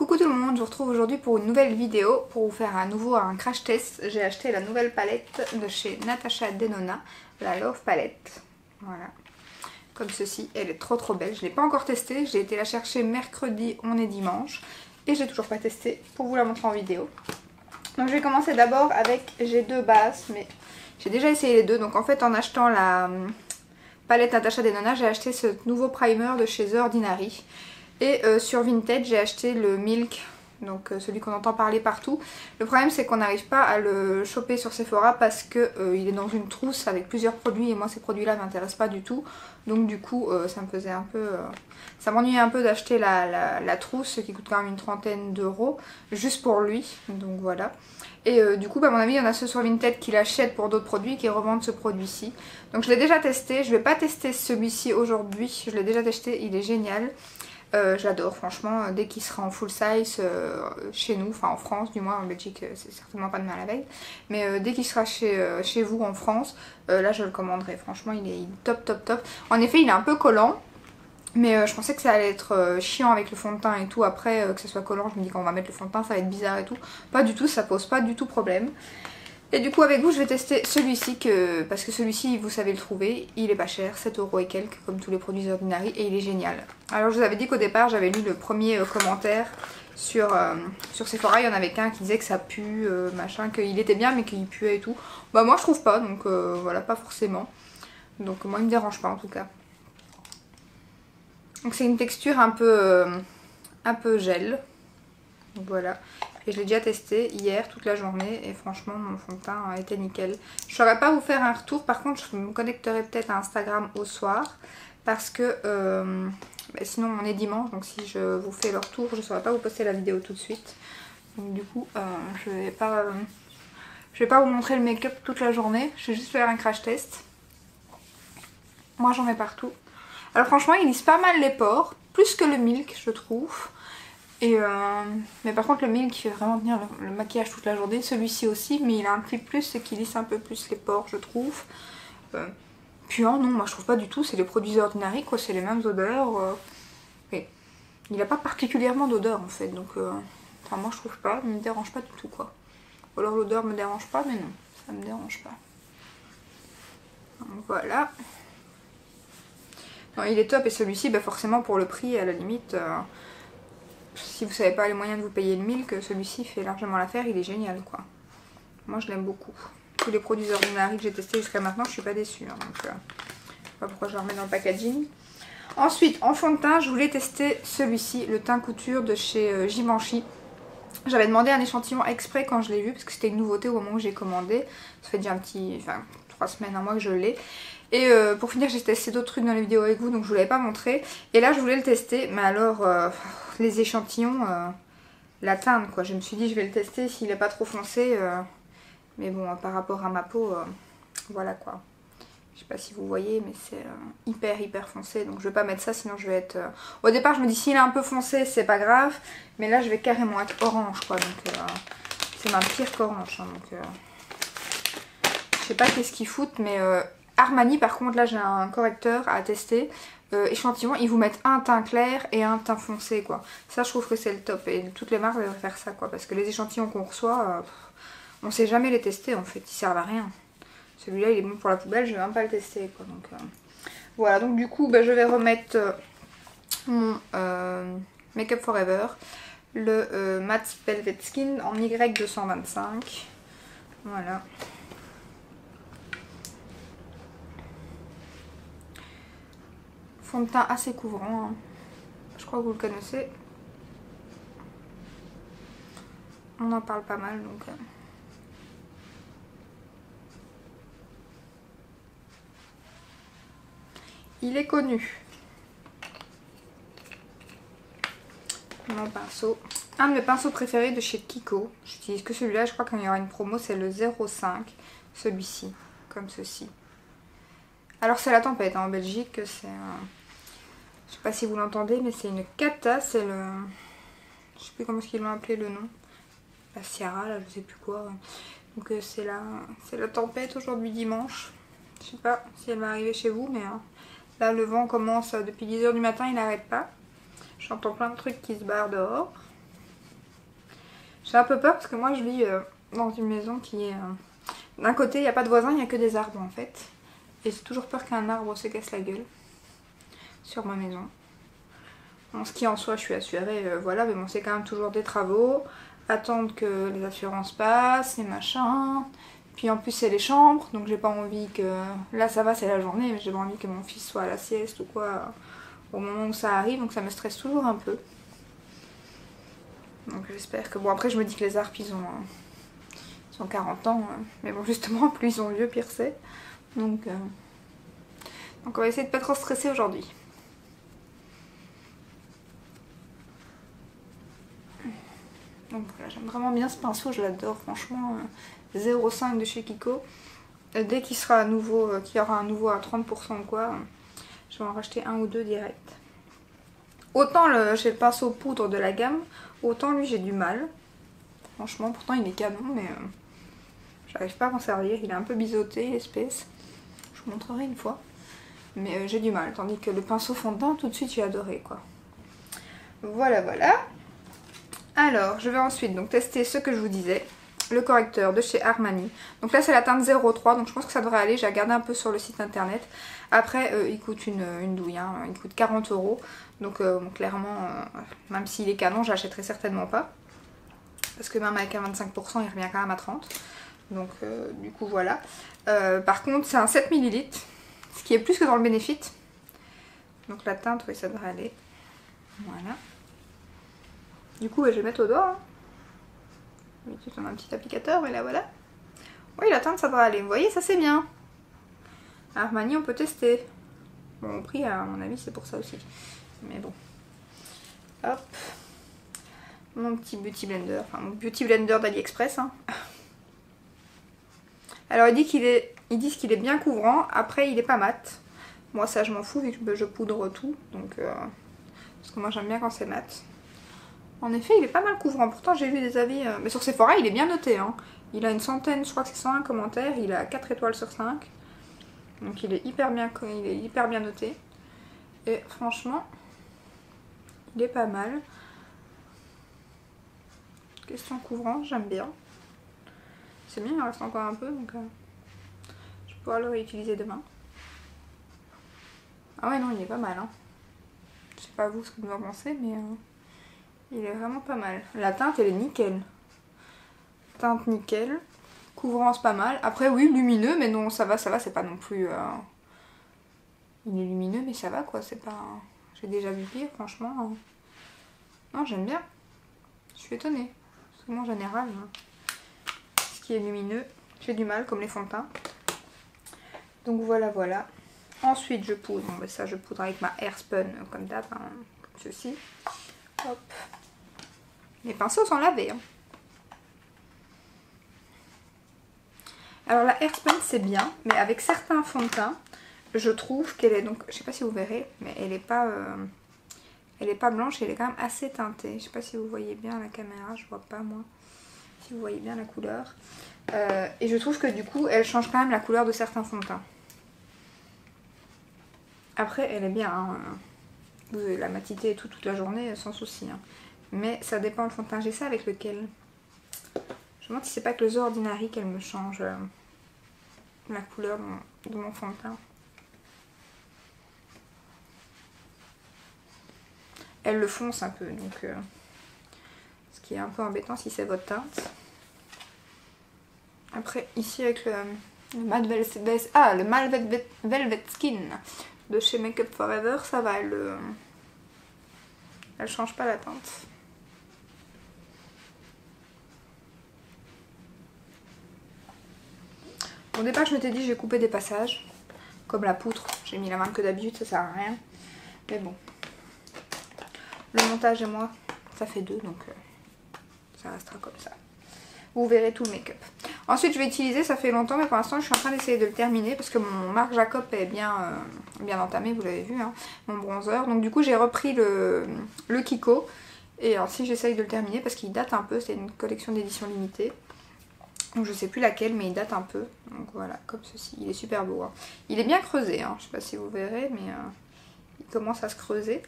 Coucou tout le monde, je vous retrouve aujourd'hui pour une nouvelle vidéo pour vous faire à nouveau un crash test. J'ai acheté la nouvelle palette de chez Natasha Denona, la Love Palette. Voilà, comme ceci, elle est trop belle. Je ne l'ai pas encore testée, j'ai été la chercher mercredi, on est dimanche. Et j'ai toujours pas testé pour vous la montrer en vidéo. Donc je vais commencer d'abord avec, j'ai deux bases, mais j'ai déjà essayé les deux. Donc en fait en achetant la palette Natasha Denona, j'ai acheté ce nouveau primer de chez The Ordinary. Et sur Vinted j'ai acheté le Milk, donc celui qu'on entend parler partout. Le problème c'est qu'on n'arrive pas à le choper sur Sephora parce que il est dans une trousse avec plusieurs produits et moi ces produits là m'intéressent pas du tout. Donc du coup ça me faisait un peu... ça m'ennuyait un peu d'acheter la trousse qui coûte quand même une trentaine d'euros juste pour lui. Donc voilà. Et du coup, à mon avis, il y en a ceux sur Vinted qui l'achètent pour d'autres produits et qui revendent ce produit-ci. Donc je l'ai déjà testé. Je vais pas tester celui-ci aujourd'hui. Je l'ai déjà testé, il est génial. J'adore franchement, dès qu'il sera en full size chez nous, enfin en France du moins, en Belgique c'est certainement pas demain la veille, mais dès qu'il sera chez vous en France, là je le commanderai, franchement il est top. En effet il est un peu collant, mais je pensais que ça allait être chiant avec le fond de teint et tout, après que ce soit collant je me dis qu'on va mettre le fond de teint ça va être bizarre et tout, pas du tout, ça pose pas du tout problème. Et du coup avec vous je vais tester celui-ci parce que celui-ci vous savez le trouver, il est pas cher, 7 € et quelques comme tous les produits Ordinary et il est génial. Alors je vous avais dit qu'au départ j'avais lu le premier commentaire sur Sephora, il y en avait qu'un qui disait que ça pue, machin, qu'il était bien mais qu'il puait et tout. Bah moi je trouve pas donc voilà, pas forcément. Donc moi il me dérange pas en tout cas. Donc c'est une texture un peu gel, donc voilà. Et je l'ai déjà testé hier toute la journée et franchement mon fond de teint était nickel. Je ne saurais pas vous faire un retour, par contre je me connecterai peut-être à Instagram au soir parce que sinon on est dimanche, donc si je vous fais le retour je ne saurais pas vous poster la vidéo tout de suite. Donc du coup je vais pas vous montrer le make-up toute la journée, je vais juste faire un crash test. Moi j'en mets partout. Alors franchement il lisse pas mal les pores, plus que le Milk je trouve. Et mais par contre le Milk il fait vraiment tenir le maquillage toute la journée, celui-ci aussi, mais il a un petit plus, c'est qu'il lisse un peu plus les pores je trouve. Puis non, moi je trouve pas du tout, c'est les produits Ordinary quoi, c'est les mêmes odeurs. Et il n'a pas particulièrement d'odeur en fait, donc enfin moi je trouve pas, il me dérange pas du tout quoi. Ou alors l'odeur me dérange pas, mais non, ça me dérange pas. Donc voilà. Non, il est top et celui-ci bah forcément pour le prix à la limite... si vous savez pas les moyens de vous payer le Milk, celui-ci fait largement l'affaire, il est génial quoi. Moi je l'aime beaucoup. Tous les produits Ordinary que j'ai testés jusqu'à maintenant, je suis pas déçue. Hein, donc je sais pas pourquoi je le remets dans le packaging. Ensuite, en fond de teint, je voulais tester celui-ci, le teint couture de chez Givenchy. J'avais demandé un échantillon exprès quand je l'ai vu, parce que c'était une nouveauté au moment où j'ai commandé. Ça fait déjà 3 semaines, un mois que je l'ai. Et pour finir j'ai testé d'autres trucs dans les vidéos avec vous donc je vous l'avais pas montré. Et là je voulais le tester mais alors les échantillons, la teinte quoi. Je me suis dit je vais le tester s'il est pas trop foncé. Mais bon par rapport à ma peau, voilà quoi. Je sais pas si vous voyez mais c'est hyper foncé. Donc je vais pas mettre ça sinon je vais être... Au départ je me dis s'il est un peu foncé c'est pas grave. Mais là je vais carrément être orange quoi. Donc c'est même pire qu'orange. Hein, donc je sais pas qu'est-ce qu'ils foutent mais... Armani par contre là j'ai un correcteur à tester, échantillon ils vous mettent un teint clair et un teint foncé quoi, ça je trouve que c'est le top et toutes les marques devraient faire ça quoi parce que les échantillons qu'on reçoit on sait jamais les tester en fait, ils servent à rien. Celui-là il est bon pour la poubelle, je vais même pas le tester quoi donc voilà. Donc du coup je vais remettre mon Make Up Forever, le Matte Velvet Skin en Y225, voilà. Fond de teint assez couvrant, hein. Je crois que vous le connaissez. On en parle pas mal donc. Il est connu. Mon pinceau. Un de mes pinceaux préférés de chez Kiko. J'utilise que celui-là, je crois qu'il y aura une promo, c'est le 05. Celui-ci, comme ceci. Alors c'est la tempête hein, en Belgique, c'est je sais pas si vous l'entendez mais c'est une cata, c'est le... Je sais plus comment est-ce qu'ils l'ont appelé le nom. La Sierra là, je sais plus quoi. Donc c'est la tempête aujourd'hui dimanche. Je sais pas si elle va arriver chez vous mais là le vent commence depuis 10 h du matin, il n'arrête pas. J'entends plein de trucs qui se barrent dehors. J'ai un peu peur parce que moi je vis dans une maison qui est... d'un côté il n'y a pas de voisins, il n'y a que des arbres en fait. Et j'ai toujours peur qu'un arbre se casse la gueule sur ma maison. Bon, ce qui en soi je suis assurée, voilà, mais bon c'est quand même toujours des travaux. Attendre que les assurances passent, les machins. Puis en plus c'est les chambres, donc j'ai pas envie que... Là ça va, c'est la journée, mais j'ai pas envie que mon fils soit à la sieste ou quoi au moment où ça arrive, donc ça me stresse toujours un peu. Donc j'espère que... Bon après je me dis que les arbres ils ont 40 ans, mais bon justement plus ils sont vieux pire c'est. Donc on va essayer de pas trop stresser aujourd'hui. Donc voilà, j'aime vraiment bien ce pinceau, je l'adore franchement. 0,5 de chez Kiko. Dès qu'il sera à nouveau, qu'il y aura un nouveau à 30% ou quoi, je vais en racheter un ou deux direct. Autant chez le pinceau poudre de la gamme, autant lui j'ai du mal. Franchement, pourtant il est canon, mais j'arrive pas à m'en servir. Il est un peu biseauté, l'espèce. Je vous montrerai une fois. Mais j'ai du mal, tandis que le pinceau fond de teint, tout de suite j'ai adoré quoi. Voilà, voilà. Alors, je vais ensuite donc tester ce que je vous disais. Le correcteur de chez Armani. Donc là c'est la teinte 03, donc je pense que ça devrait aller. J'ai regardé un peu sur le site internet. Après il coûte une douille, hein. Il coûte 40 €. Donc clairement, même s'il est canon, j'achèterai certainement pas. Parce que même avec un 25%, il revient quand même à 30. Donc du coup voilà. Par contre c'est un 7 ml, ce qui est plus que dans le Benefit. Donc la teinte, oui ça devrait aller. Voilà. Du coup je vais mettre au doigt. Hein. Tu as un petit applicateur, et là voilà. Oui, la teinte ça devrait aller. Vous voyez, ça c'est bien. Armani, on peut tester. Bon, au prix, à mon avis, c'est pour ça aussi. Mais bon. Hop. Mon petit beauty blender. Enfin, mon beauty blender d'AliExpress. Hein. Alors, ils disent qu'il est bien couvrant. Après, il est pas mat. Moi, ça, je m'en fous vu que je poudre tout. Donc, parce que moi, j'aime bien quand c'est mat. En effet, il est pas mal couvrant. Pourtant, j'ai lu des avis. Mais sur Sephora, il est bien noté. Hein. Il a une centaine, je crois que c'est 101 commentaires. Il a 4 étoiles sur 5. Donc, il est hyper bien noté. Et franchement, il est pas mal. Question couvrant, j'aime bien. C'est bien, il en reste encore un peu. Donc, je vais pouvoir le réutiliser demain. Ah ouais, non, il est pas mal. Hein. Je sais pas vous ce que vous en pensez, mais... il est vraiment pas mal. La teinte elle est nickel. Teinte nickel. Couvrance pas mal. Après oui lumineux mais non ça va c'est pas non plus... Il est lumineux mais ça va quoi. C'est pas... J'ai déjà vu pire franchement. Non j'aime bien. Je suis étonnée. Parce que moi en général ce qui est lumineux j'ai du mal comme les fonds de teint. Donc voilà voilà. Ensuite je poudre. Bon, ben ça je poudre avec ma Airspun comme d'hab. Hein, comme ceci. Hop. Les pinceaux sont lavés. Hein. Alors la Airspun c'est bien, mais avec certains fonds de teint, je trouve qu'elle est donc, je sais pas si vous verrez, mais elle est pas blanche, elle est quand même assez teintée. Je sais pas si vous voyez bien à la caméra, je vois pas moi. Si vous voyez bien la couleur. Et je trouve que du coup, elle change quand même la couleur de certains fonds de teint. Après, elle est bien. Hein. Vous avez la matité et tout toute la journée sans souci. Hein. Mais ça dépend le fond de teint. J'ai ça avec lequel. Je me demande si c'est pas avec le The Ordinary qu'elle me change la couleur de mon fond de teint. Elle le fonce un peu, donc ce qui est un peu embêtant si c'est votre teinte. Après, ici avec le Matte Velvet Skin de chez Make Up For Ever, ça va, elle change pas la teinte. Au départ, je m'étais dit, je vais couper des passages, comme la poutre. J'ai mis la même que d'habitude, ça sert à rien. Mais bon, le montage et moi, ça fait deux, donc ça restera comme ça. Vous verrez tout le make-up. Ensuite, je vais utiliser, ça fait longtemps, mais pour l'instant, je suis en train d'essayer de le terminer parce que mon Marc Jacob est bien entamé, vous l'avez vu, hein, mon bronzer. Donc du coup, j'ai repris le Kiko. Et ensuite, j'essaye de le terminer parce qu'il date un peu, c'est une collection d'édition limitée. Donc je sais plus laquelle, mais il date un peu. Donc voilà, comme ceci. Il est super beau. Hein. Il est bien creusé, hein. Je sais pas si vous verrez, mais il commence à se creuser.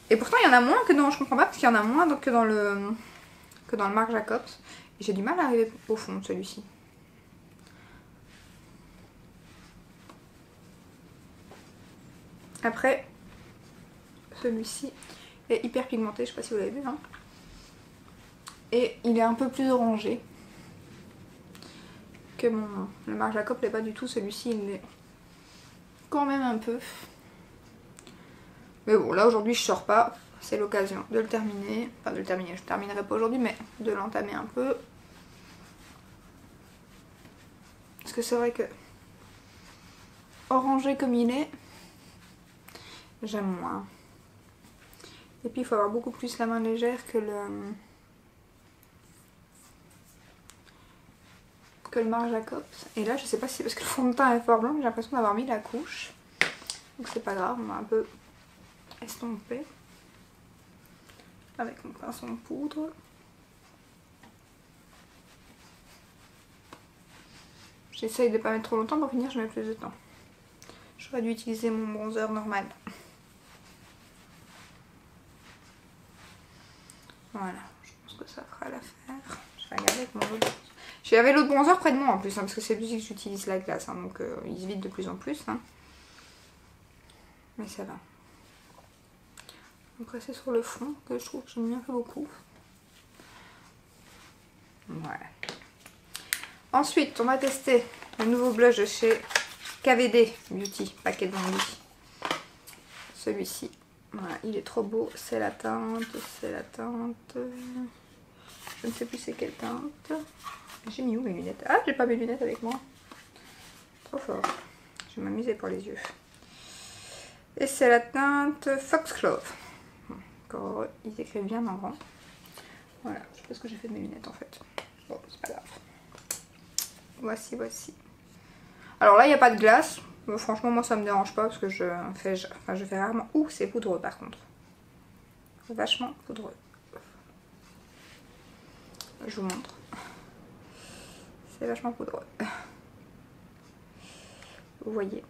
Et pourtant, il y en a moins que dans... Je comprends pas, parce qu'il y en a moins que dans le que dans le Marc Jacobs. Et j'ai du mal à arriver au fond de celui-ci. Après, celui-ci est hyper pigmenté, je sais pas si vous l'avez vu. Hein. Et il est un peu plus orangé que le Marc Jacobs l'est pas du tout. Celui-ci, il l'est quand même un peu. Mais bon, là aujourd'hui je sors pas. C'est l'occasion de le terminer. Enfin de le terminer, je ne terminerai pas aujourd'hui, mais de l'entamer un peu. Parce que c'est vrai que orangé comme il est, j'aime moins. Et puis il faut avoir beaucoup plus la main légère que le Marc Jacobs. Et là je sais pas si parce que le fond de teint est fort blanc, j'ai l'impression d'avoir mis la couche. Donc c'est pas grave, on va un peu estomper avec mon pinceau en poudre. J'essaye de pas mettre trop longtemps, pour finir je mets plus de temps. J'aurais dû utiliser mon bronzer normal. Voilà, je pense que ça fera l'affaire. Je vais regarder avec mon autre. J'avais l'autre bronzer près de moi en plus, hein, parce que c'est lui que j'utilise la glace, hein, donc il se vide de plus en plus. Hein. Mais ça va. Après c'est sur le fond que je trouve que j'aime bien fait beaucoup. Voilà. Ensuite on va tester le nouveau blush de chez KVD Beauty, paquet d'ongles. Celui-ci. Voilà, il est trop beau. C'est la teinte. C'est la teinte. Je ne sais plus c'est quelle teinte. J'ai mis où mes lunettes? Ah, j'ai pas mes lunettes avec moi. Trop fort. Je vais m'amuser pour les yeux. Et c'est la teinte Foxglove. Encore heureux, ils écrivent bien en grand. Voilà, je sais pas ce que j'ai fait de mes lunettes en fait. Bon, c'est pas grave. Voici, voici. Alors là, il n'y a pas de glace. Bon, franchement, moi ça me dérange pas parce que je fais rarement. Ouh, c'est poudreux par contre. C'est vachement poudreux. Je vous montre. C'est vachement poudreux. Vous voyez.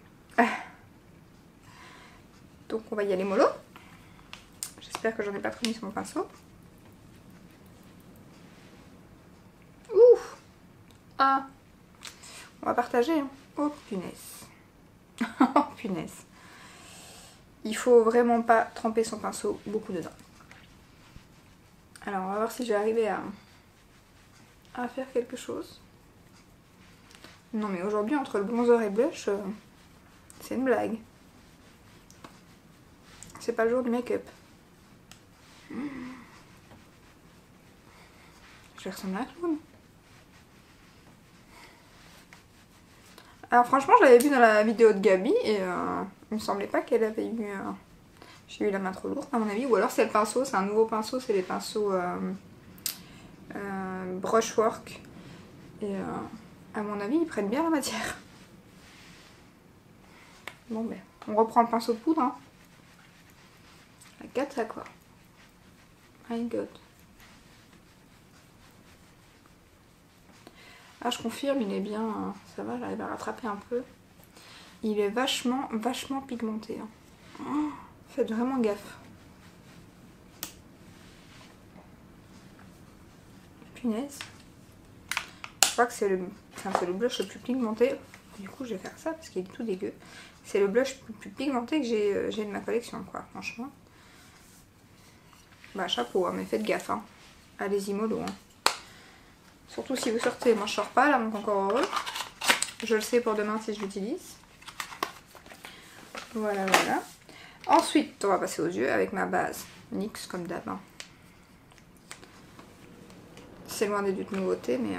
Donc on va y aller mollo. J'espère que j'en ai pas trop mis sur mon pinceau. Ouh. Ah. On va partager. Hein. Oh punaise. Oh punaise. Il faut vraiment pas tremper son pinceau beaucoup dedans. Alors on va voir si je vais arriver à faire quelque chose. Non mais aujourd'hui entre le bronzer et le blush, c'est une blague. C'est pas le jour du make-up. Je vais ressembler à un clown. Alors franchement je l'avais vu dans la vidéo de Gabi et il me semblait pas qu'elle avait eu... J'ai eu la main trop lourde à mon avis. Ou alors c'est le pinceau, c'est un nouveau pinceau, c'est les pinceaux brushwork. Et à mon avis ils prennent bien la matière. Bon ben on reprend le pinceau de poudre. Hein. La 4 ça quoi. My god. Ah je confirme il est bien, ça va j'arrive à rattraper un peu. Il est vachement pigmenté. Hein. Oh, faites vraiment gaffe. Punaise. Je crois que c'est le blush le plus pigmenté. Du coup je vais faire ça parce qu'il est tout dégueu. C'est le blush le plus pigmenté que j'ai de ma collection quoi, franchement. Bah chapeau, hein, mais faites gaffe. Hein. Allez-y mollo. Hein. Surtout si vous sortez. Moi je sors pas là, donc encore heureux. Je le sais pour demain si je l'utilise. Voilà, voilà. Ensuite, on va passer aux yeux avec ma base NYX comme d'hab. Hein. C'est loin des de nouveautés, mais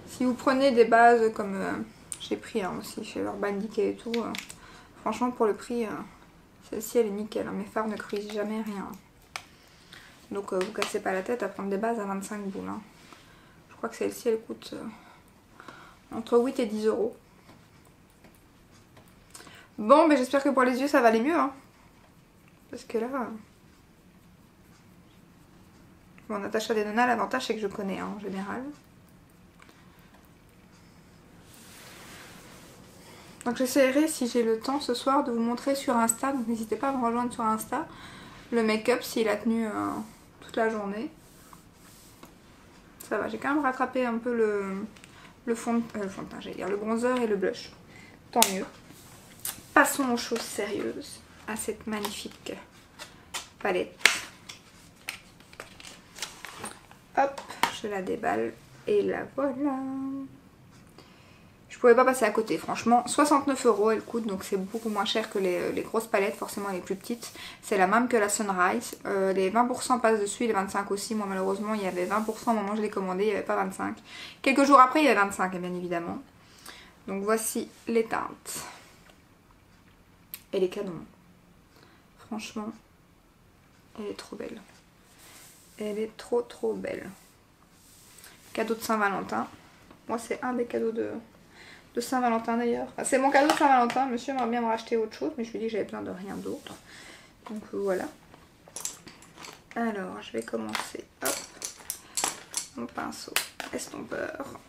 si vous prenez des bases comme j'ai pris hein, aussi chez Urban Decay et tout, franchement pour le prix, celle-ci elle est nickel. Hein. Mes fards ne creusent jamais rien. Donc vous cassez pas la tête à prendre des bases à 25 boules. Hein. Je crois que celle-ci elle coûte entre 8 et 10 euros. Bon, mais j'espère que pour les yeux ça va aller mieux. Hein. Parce que là... Bon, Natasha Denona, l'avantage c'est que je connais hein, en général. Donc j'essaierai si j'ai le temps ce soir de vous montrer sur Insta. Donc n'hésitez pas à me rejoindre sur Insta. Le make-up s'il a tenu toute la journée. ça va. J'ai quand même rattrapé un peu le fond de teint, j'allais dire, le bronzer et le blush. Tant mieux. Passons aux choses sérieuses, à cette magnifique palette. Hop, je la déballe et la voilà. Je pouvais pas passer à côté, franchement. 69 € elle coûte, donc c'est beaucoup moins cher que les grosses palettes, forcément les plus petites. C'est la même que la Sunrise. Les 20% passent dessus et les 25 aussi. Moi malheureusement il y avait 20% au moment où je l'ai commandé, il n'y avait pas 25. Quelques jours après il y avait 25 bien évidemment. Donc voici les teintes. Elle est canon. Franchement, elle est trop belle. Elle est trop belle. Cadeau de Saint-Valentin. Moi c'est un des cadeaux de Saint-Valentin d'ailleurs. Enfin, c'est mon cadeau de Saint-Valentin. Monsieur aimerait bien me racheter autre chose, mais je lui ai dit que j'avais besoin de rien d'autre. Donc voilà. Alors je vais commencer. Hop. Mon pinceau estompeur.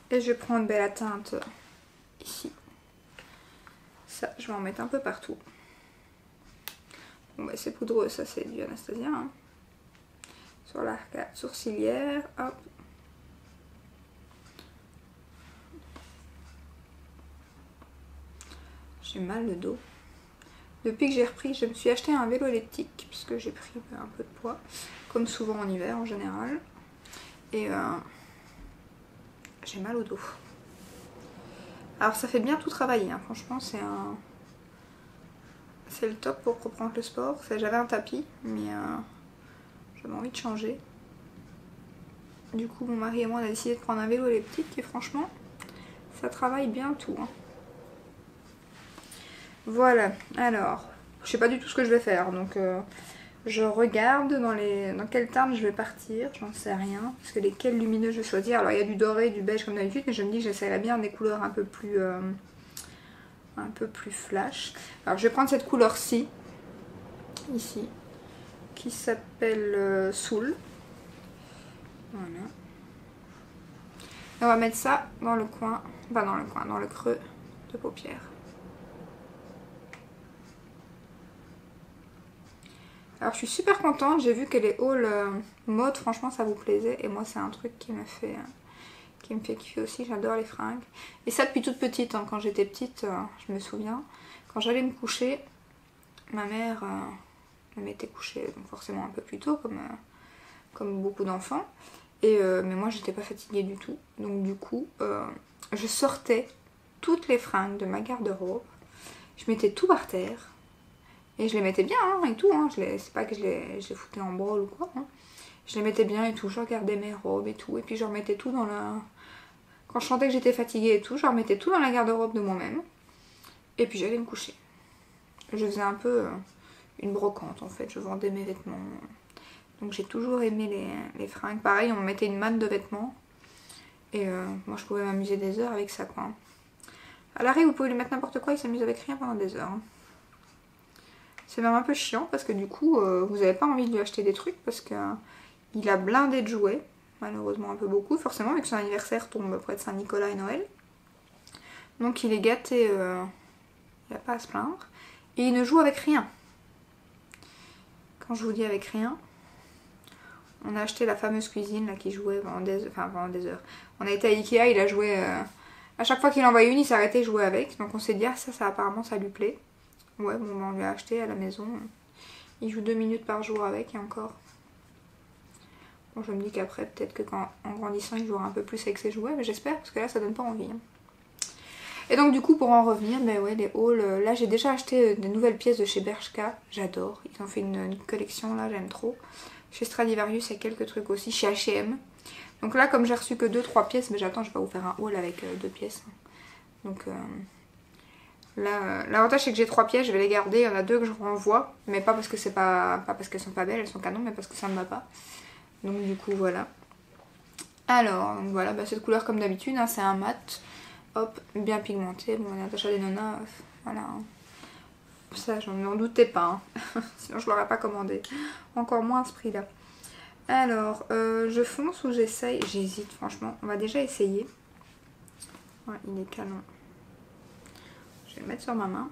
Et je vais prendre la teinte ici. Ça, je vais en mettre un peu partout. Bon bah c'est poudreux, ça c'est du Anastasia. Hein. Sur l'arcade sourcilière. Hop. J'ai mal le dos. Depuis que j'ai repris, je me suis acheté un vélo elliptique puisque j'ai pris un peu de poids, comme souvent en hiver en général. Et j'ai mal au dos. Alors ça fait bien tout travailler, hein. Franchement c'est le top pour reprendre le sport. J'avais un tapis, mais j'avais envie de changer. Du coup mon mari et moi on a décidé de prendre un vélo elliptique et franchement ça travaille bien tout. Hein. Voilà, alors, je sais pas du tout ce que je vais faire, donc je regarde dans quelle teinte je vais partir, j'en sais rien, parce que lesquelles lumineux je vais choisir. Alors il y a du doré, du beige comme d'habitude, mais je me dis que j'essaierai bien des couleurs un peu plus flash. Alors je vais prendre cette couleur-ci, ici, qui s'appelle Soul. Voilà. Et on va mettre ça dans le coin, enfin dans le creux de paupière. Alors je suis super contente, j'ai vu que les hauls mode, franchement ça vous plaisait. Et moi c'est un truc qui me fait kiffer aussi, j'adore les fringues. Et ça depuis toute petite, hein. Quand j'étais petite, je me souviens, quand j'allais me coucher, ma mère me mettait coucher, donc forcément un peu plus tôt, comme beaucoup d'enfants. Mais moi j'étais pas fatiguée du tout, donc du coup je sortais toutes les fringues de ma garde-robe, je mettais tout par terre. Et je les mettais bien hein, et tout, hein. C'est pas que je les foutais en branle ou quoi. Hein. Je les mettais bien et tout, je regardais mes robes et tout. Et puis je remettais tout dans la... Quand je sentais que j'étais fatiguée et tout, je remettais tout dans la garde-robe de moi-même. Et puis j'allais me coucher. Je faisais un peu une brocante en fait, je vendais mes vêtements. Donc j'ai toujours aimé les fringues. Pareil, on me mettait une manne de vêtements. Et moi je pouvais m'amuser des heures avec ça quoi. À l'arrêt, vous pouvez lui mettre n'importe quoi, il s'amuse avec rien pendant des heures. Hein. C'est même un peu chiant parce que du coup vous n'avez pas envie de lui acheter des trucs parce que il a blindé de jouets, malheureusement un peu beaucoup, forcément vu que son anniversaire tombe près de Saint-Nicolas et Noël. Donc il est gâté, il n'y a pas à se plaindre. Et il ne joue avec rien. Quand je vous dis avec rien, on a acheté la fameuse cuisine là qui jouait pendant des heures. On a été à Ikea, il a joué, à chaque fois qu'il en voyait une, il s'arrêtait de jouer avec. Donc on s'est dit ah ça apparemment ça lui plaît. Ouais, bon, on lui a acheté à la maison. Il joue 2 minutes par jour avec et encore. Bon, je me dis qu'après, peut-être que en grandissant, il jouera un peu plus avec ses jouets, mais j'espère, parce que là, ça donne pas envie. Hein. Et donc, du coup, pour en revenir, ben ouais, les hauls. Là, j'ai déjà acheté des nouvelles pièces de chez Bershka. J'adore. Ils ont fait une collection, là, j'aime trop. Chez Stradivarius, il y a quelques trucs aussi. Chez H&M. Donc là, comme j'ai reçu que 2-3 pièces, mais j'attends, je vais pas vous faire un haul avec 2 pièces. Donc... L'avantage c'est que j'ai 3 pièces, je vais les garder, il y en a 2 que je renvoie, mais pas parce que c'est pas parce qu'elles sont pas belles, elles sont canons, mais parce que ça ne va pas. Donc du coup voilà. Alors donc voilà, bah, cette couleur comme d'habitude, hein, c'est un mat, hop, bien pigmenté. Bon, Natacha Denona, voilà. Hein. Ça j'en n'en doutais pas, hein. Sinon je l'aurais pas commandé. Encore moins à ce prix là. Alors je fonce ou j'essaye, j'hésite franchement, on va déjà essayer. Ouais, il est canon. Je vais le mettre sur ma main.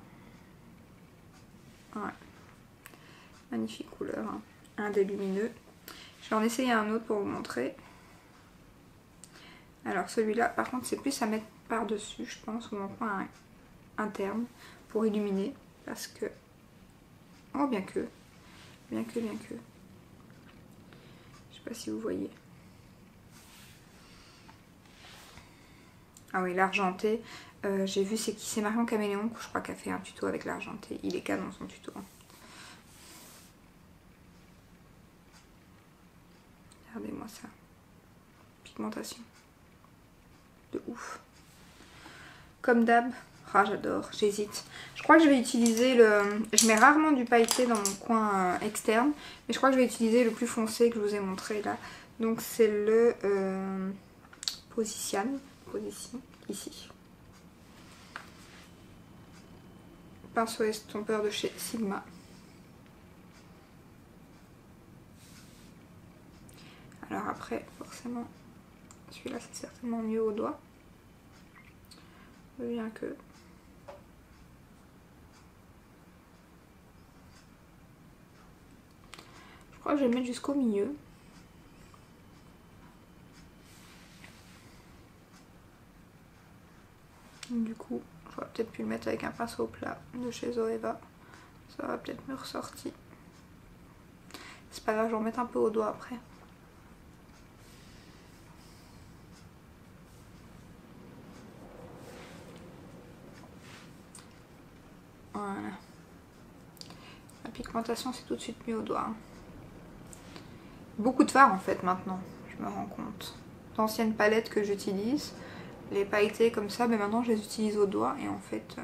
Ouais. Magnifique couleur. Hein. Un des lumineux. Je vais en essayer un autre pour vous montrer. Alors celui-là, par contre, c'est plus à mettre par-dessus, je pense, ou en coin interne, pour illuminer. Parce que... Oh, bien que. Bien que. Je sais pas si vous voyez. Ah oui, l'argenté. J'ai vu, c'est Marion Caméléon, je crois qu'elle a fait un tuto avec l'argenté. Il est canon son tuto. Regardez-moi ça. Pigmentation. De ouf. Comme d'hab. Ah, j'adore, j'hésite. Je crois que je vais utiliser le... Je mets rarement du pailleté dans mon coin externe. Mais je crois que je vais utiliser le plus foncé que je vous ai montré là. Donc c'est le Position, ici. Pinceau estompeur de chez Sigma. Alors après, forcément, celui-là c'est certainement mieux au doigt. Bien que... Je crois que je vais le mettre jusqu'au milieu. Du coup, j'aurais peut-être pu le mettre avec un pinceau plat de chez Zoeva. Ça aurait peut-être mieux ressorti. C'est pas grave, je vais en mettre un peu au doigt après. Voilà. La pigmentation, c'est tout de suite mieux au doigt. Beaucoup de fard en fait maintenant, je me rends compte. D'anciennes palettes que j'utilise, les pailletés comme ça, mais maintenant je les utilise au doigt et en fait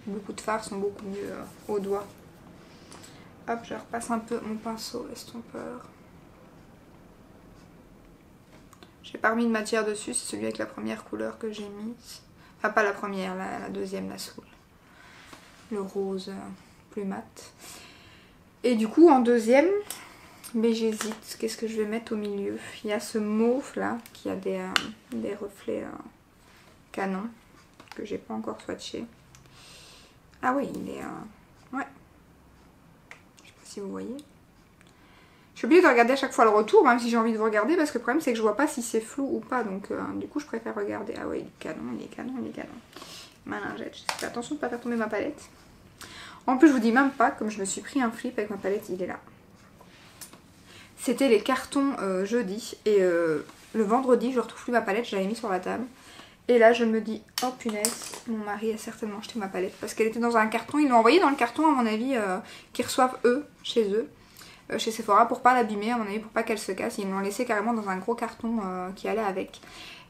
beaucoup de fards sont beaucoup mieux au doigt. Hop, je repasse un peu mon pinceau estompeur. J'ai pas remis de matière dessus, c'est celui avec la première couleur que j'ai mise. Enfin pas la première, la deuxième, la soul. Le rose plus mat. Et du coup en deuxième, mais j'hésite, qu'est-ce que je vais mettre au milieu? Il y a ce mauve là qui a des reflets canon que j'ai pas encore swatché. Ah oui, il est... ouais. Je sais pas si vous voyez. Je suis obligée de regarder à chaque fois le retour, même si j'ai envie de vous regarder, parce que le problème c'est que je vois pas si c'est flou ou pas, donc du coup je préfère regarder. Ah oui, il est canon, il est canon, il est canon. Ma lingette, je fais attention de ne pas faire tomber ma palette. En plus je vous dis même pas, comme je me suis pris un flip avec ma palette, il est là. C'était les cartons jeudi, et le vendredi je retrouve plus ma palette, je l'avais mis sur la table. Et là je me dis, oh punaise, mon mari a certainement jeté ma palette, parce qu'elle était dans un carton, ils l'ont envoyée dans le carton à mon avis, qu'ils reçoivent eux, chez eux. Chez Sephora pour pas l'abîmer, à mon avis, pour pas qu'elle se casse. Ils l'ont laissé carrément dans un gros carton qui allait avec.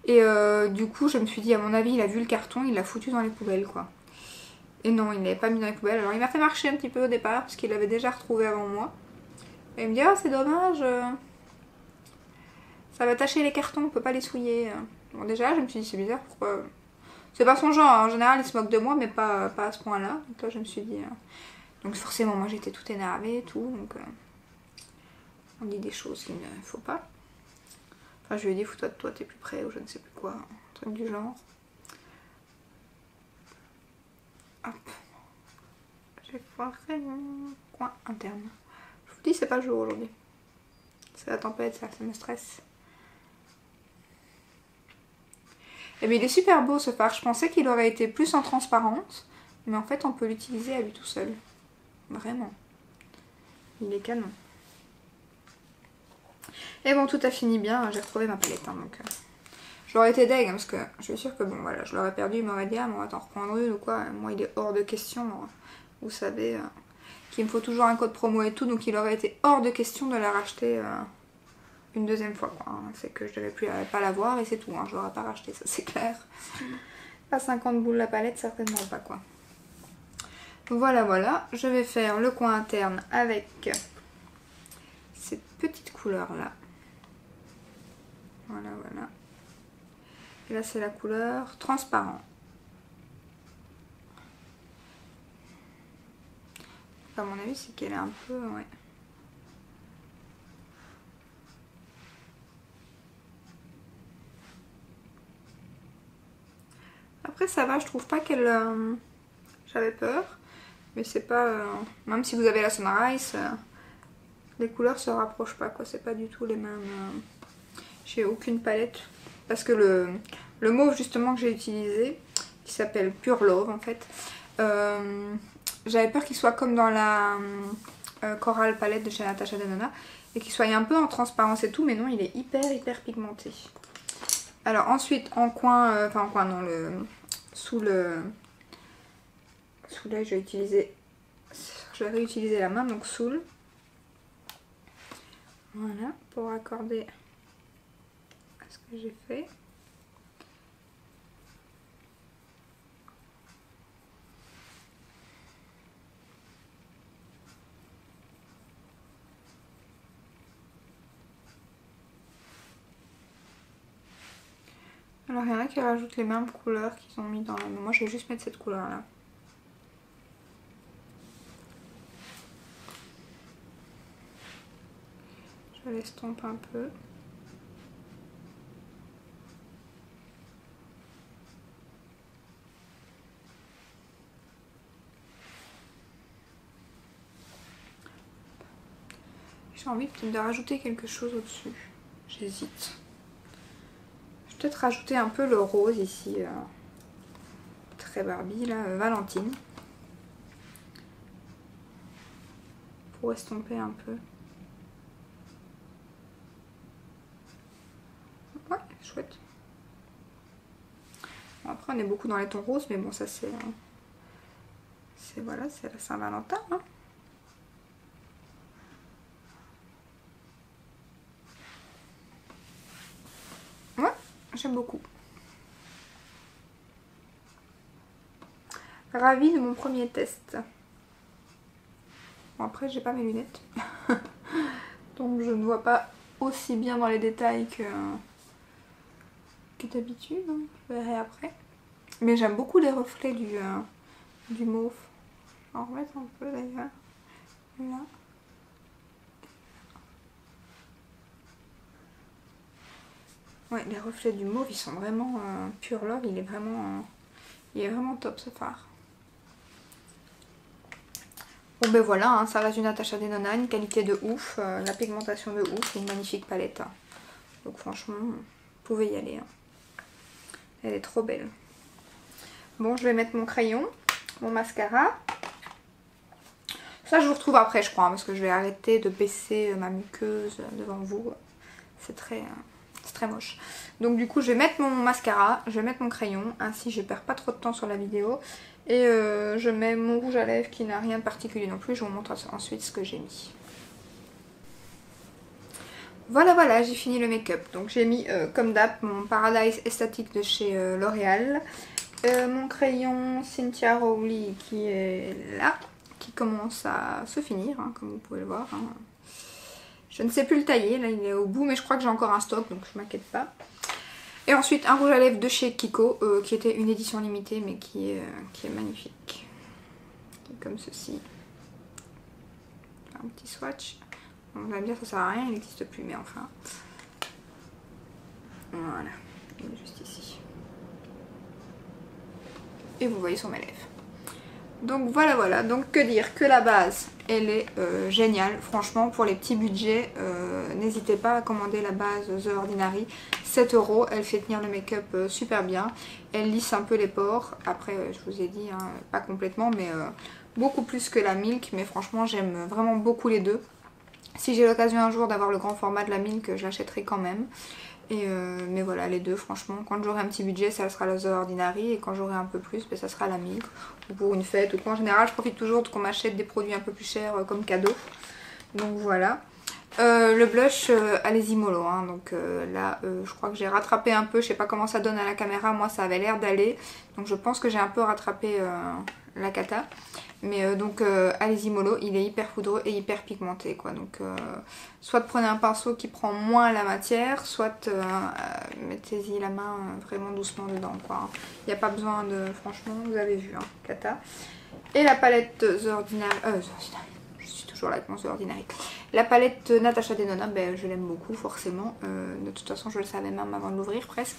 Et du coup je me suis dit, à mon avis il a vu le carton, il l'a foutu dans les poubelles quoi. Et non, il l'avait pas mis dans les poubelles. Alors il m'a fait marcher un petit peu au départ parce qu'il l'avait déjà retrouvé avant moi. Et il me dit, oh c'est dommage, ça va tacher les cartons, on peut pas les souiller. Bon déjà je me suis dit c'est bizarre, pourquoi... C'est pas son genre, en général il se moque de moi mais pas à ce point là. Donc là je me suis dit... Donc forcément moi j'étais toute énervée et tout, donc... On dit des choses qu'il ne faut pas. Enfin, je lui ai dit, fous-toi de toi, t'es plus près, ou je ne sais plus quoi. Un truc du genre. Hop. J'ai foiré mon coin interne. Je vous dis, c'est pas le jour aujourd'hui. C'est la tempête, ça me stresse. Et bien, il est super beau ce fard. Je pensais qu'il aurait été plus en transparence. Mais en fait, on peut l'utiliser à lui tout seul. Vraiment. Il est canon. Et bon, tout a fini bien, j'ai retrouvé ma palette, hein, donc j'aurais été deg, hein, parce que je suis sûre que bon, voilà, je l'aurais perdu, il m'aurait dit, ah, mais on va t'en reprendre une ou quoi. Moi, il est hors de question, vous savez, qu'il me faut toujours un code promo et tout, donc il aurait été hors de question de la racheter une deuxième fois, quoi. Hein. C'est que je devais plus pas l'avoir et c'est tout, hein, je l'aurais pas racheté, ça c'est clair. Pas 50 boules la palette, certainement pas, quoi. Voilà, voilà, je vais faire le coin interne avec cette petite couleur là. Voilà, voilà. Et là, c'est la couleur transparent. À mon avis, c'est qu'elle est un peu... Ouais. Après, ça va, je trouve pas qu'elle... J'avais peur. Mais c'est pas... Même si vous avez la Sunrise, les couleurs se rapprochent pas quoi, c'est pas du tout les mêmes. J'ai aucune palette parce que le mauve justement que j'ai utilisé, qui s'appelle Pure Love en fait, j'avais peur qu'il soit comme dans la Coral palette de chez Natasha Denona et qu'il soit un peu en transparence et tout, mais non, il est hyper pigmenté. Alors ensuite en coin, enfin en coin non, sous l'œil je vais réutiliser la main, donc Soul. Voilà, pour accorder à ce que j'ai fait. Alors il y en a qui rajoutent les mêmes couleurs qu'ils ont mis dans la... Moi je vais juste mettre cette couleur là. Je l'estompe un peu. J'ai envie peut-être de rajouter quelque chose au-dessus. J'hésite. Je vais peut-être rajouter un peu le rose ici. Très Barbie là, Valentine. Pour estomper un peu. Ouais, chouette. Bon, après on est beaucoup dans les tons roses, mais bon ça c'est voilà, c'est la Saint-Valentin. Hein. Ouais, j'aime beaucoup. Ravie de mon premier test. Bon après j'ai pas mes lunettes. Donc je ne vois pas aussi bien dans les détails que d'habitude. Hein. Je verrai après. Mais j'aime beaucoup les reflets du mauve. Je vais en remettre un peu d'ailleurs. Là. Ouais, les reflets du mauve ils sont vraiment Pure Love, il est vraiment top ce fard. Bon ben voilà, hein, ça reste une Natasha Denona, une qualité de ouf, la pigmentation de ouf, une magnifique palette. Hein. Donc franchement, vous pouvez y aller. Hein. Elle est trop belle. Bon, je vais mettre mon crayon, mon mascara. Ça je vous retrouve après je crois, hein, parce que je vais arrêter de baisser ma muqueuse devant vous. C'est très moche. Donc du coup je vais mettre mon mascara, je vais mettre mon crayon, ainsi je perds pas trop de temps sur la vidéo. Et je mets mon rouge à lèvres qui n'a rien de particulier non plus, je vous montre ensuite ce que j'ai mis. Voilà, j'ai fini le make-up. Donc j'ai mis comme d'hab mon Paradise Esthétique de chez L'Oréal. Mon crayon Cynthia Rowley qui est là, qui commence à se finir, hein, comme vous pouvez le voir. Hein. Je ne sais plus le tailler, là il est au bout, mais je crois que j'ai encore un stock, donc je m'inquiète pas. Et ensuite un rouge à lèvres de chez Kiko, qui était une édition limitée, mais qui est magnifique. Comme ceci. Un petit swatch. On va dire que ça sert à rien, il n'existe plus, mais enfin. Voilà, il est juste ici. Et vous voyez sur mes lèvres. Donc voilà, donc que dire, que la base elle est géniale, franchement pour les petits budgets, n'hésitez pas à commander la base The Ordinary, 7 €, elle fait tenir le make-up super bien, elle lisse un peu les pores, après je vous ai dit, hein, pas complètement mais beaucoup plus que la Milk, mais franchement j'aime vraiment beaucoup les deux. Si j'ai l'occasion un jour d'avoir le grand format de la Milk, je l'achèterai quand même. Mais voilà, les deux, franchement, quand j'aurai un petit budget, ça sera la The Ordinary. Et quand j'aurai un peu plus, ben, ça sera la Milk. Ou pour une fête. Ou quoi. En général, je profite toujours qu'on m'achète des produits un peu plus chers comme cadeau. Donc voilà. Le blush, allez-y mollo. Hein. Donc là, je crois que j'ai rattrapé un peu. Je sais pas comment ça donne à la caméra. Moi, ça avait l'air d'aller. Donc je pense que j'ai un peu rattrapé la cata. Mais donc allez-y mollo, il est hyper poudreux et hyper pigmenté quoi. Donc soit prenez un pinceau qui prend moins la matière, soit mettez-y la main vraiment doucement dedans quoi. Il n'y a pas besoin de... Franchement, vous avez vu, hein, cata. Et la palette The Ordinary... je suis toujours là avec mon The Ordinary. La palette Natasha Denona, ben, je l'aime beaucoup forcément. De toute façon, je le savais même avant de l'ouvrir presque.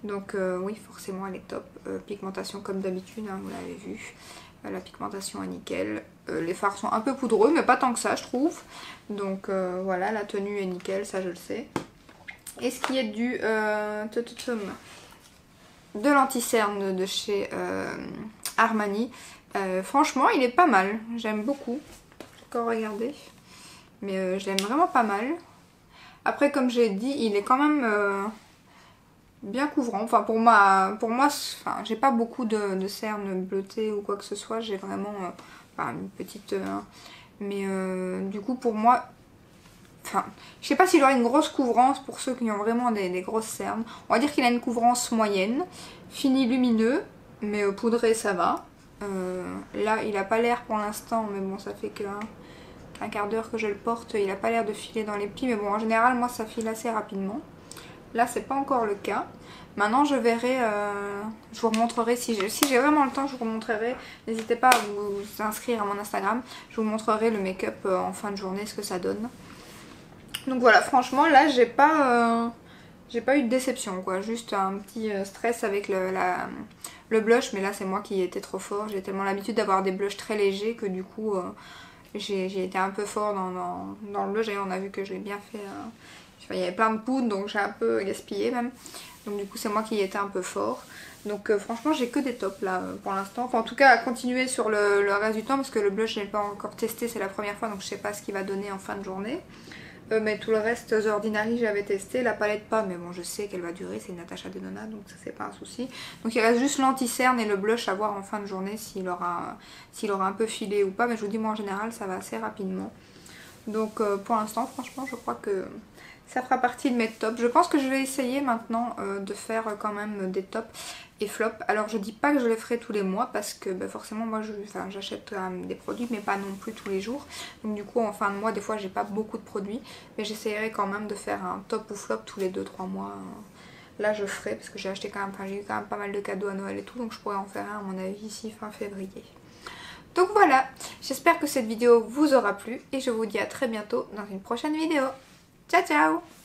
Donc oui, forcément, elle est top. Pigmentation comme d'habitude, hein, vous l'avez vu. La pigmentation est nickel. Les fards sont un peu poudreux, mais pas tant que ça, je trouve. Donc voilà, la tenue est nickel, ça je le sais. Et ce qui est de l'anti-cerne de chez Armani, franchement, il est pas mal. J'aime beaucoup. Encore regarder. Mais je l'aime vraiment pas mal. Après, comme j'ai dit, il est quand même bien couvrant. Enfin, pour moi enfin, j'ai pas beaucoup de cernes bleutées ou quoi que ce soit. J'ai vraiment enfin, une petite... mais du coup, pour moi... Enfin, je sais pas s'il aura une grosse couvrance pour ceux qui ont vraiment des grosses cernes. On va dire qu'il a une couvrance moyenne. Fini lumineux, mais poudré, ça va. Là, il a pas l'air pour l'instant, mais bon, ça fait qu'un quart d'heure que je le porte. Il a pas l'air de filer dans les plis, mais bon, en général, moi, ça file assez rapidement. Là, c'est pas encore le cas. Maintenant, je verrai, je vous remontrerai, si j'ai vraiment le temps, je vous remontrerai. N'hésitez pas à vous inscrire à mon Instagram. Je vous montrerai le make-up en fin de journée, ce que ça donne. Donc voilà, franchement, là, j'ai pas eu de déception, quoi. Juste un petit stress avec le blush, mais là, c'est moi qui étais trop fort. J'ai tellement l'habitude d'avoir des blushs très légers que du coup, j'ai été un peu fort dans le blush. Et on a vu que je l'ai bien fait... il y avait plein de poudre, donc j'ai un peu gaspillé même. Donc du coup c'est moi qui étais un peu fort. Donc franchement j'ai que des tops là pour l'instant. Enfin en tout cas à continuer sur le reste du temps parce que le blush je n'ai pas encore testé, c'est la première fois donc je sais pas ce qu'il va donner en fin de journée. Mais tout le reste, The Ordinary j'avais testé, la palette pas, mais bon je sais qu'elle va durer, c'est Natasha Denona donc ça c'est pas un souci. Donc il reste juste l'anti-cerne et le blush à voir en fin de journée s'il aura un peu filé ou pas. Mais je vous dis moi en général ça va assez rapidement. Donc pour l'instant franchement je crois que... ça fera partie de mes tops. Je pense que je vais essayer maintenant de faire quand même des tops et flops. Alors je dis pas que je les ferai tous les mois parce que bah, forcément moi j'achète des produits mais pas non plus tous les jours. Donc du coup en fin de mois des fois j'ai pas beaucoup de produits. Mais j'essayerai quand même de faire un top ou flop tous les 2-3 mois. Là je ferai parce que j'ai acheté quand même, enfin, j'ai eu quand même pas mal de cadeaux à Noël et tout. Donc je pourrais en faire un à mon avis ici fin février. Donc voilà, j'espère que cette vidéo vous aura plu et je vous dis à très bientôt dans une prochaine vidéo. Ciao ciao!